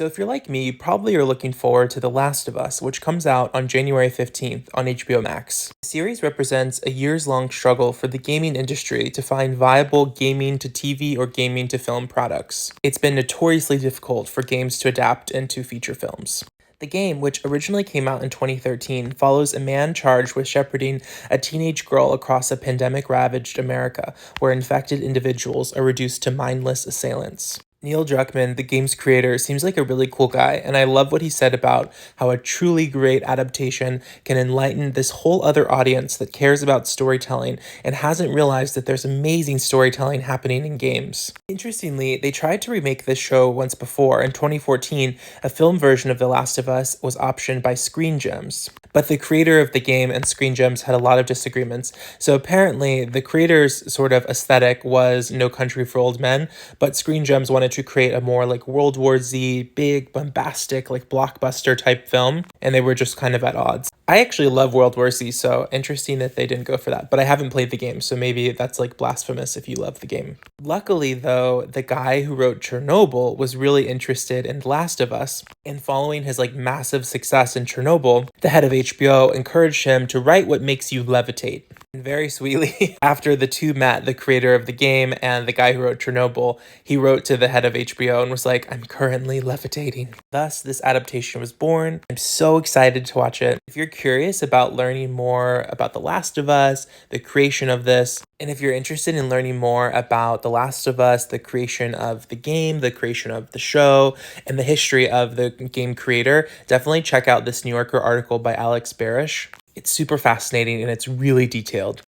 So, if you're like me, you probably are looking forward to The Last of Us, which comes out on January 15th on HBO Max. The series represents a years long struggle for the gaming industry to find viable gaming to TV or gaming to film products. It's been notoriously difficult for games to adapt into feature films. The game, which originally came out in 2013, follows a man charged with shepherding a teenage girl across a pandemic ravaged America, where infected individuals are reduced to mindless assailants. Neil Druckmann, the game's creator, seems like a really cool guy, and I love what he said about how a truly great adaptation can enlighten this whole other audience that cares about storytelling and hasn't realized that there's amazing storytelling happening in games. Interestingly, they tried to remake this show once before. In 2014, a film version of The Last of Us was optioned by Screen Gems. But the creator of the game and Screen Gems had a lot of disagreements. So apparently, the creator's sort of aesthetic was No Country for Old Men, but Screen Gems wanted to create a more like World War Z, big, bombastic, like blockbuster type film, and they were just kind of at odds. I actually love World War Z, so interesting that they didn't go for that. But I haven't played the game, so maybe that's like blasphemous if you love the game. Luckily, though, the guy who wrote Chernobyl was really interested in The Last of Us, and following his like massive success in Chernobyl, the head of HBO encouraged him to write what makes you levitate. And very sweetly, after the two met, the creator of the game and the guy who wrote Chernobyl, he wrote to the head of HBO and was like, "I'm currently levitating." Thus, this adaptation was born. I'm so excited to watch it. If you're curious about learning more about The Last of Us, the creation of this, and if you're interested in learning more about The Last of Us, the creation of the game, the creation of the show, and the history of the game creator, definitely check out this New Yorker article by Alex Barish. It's super fascinating and it's really detailed.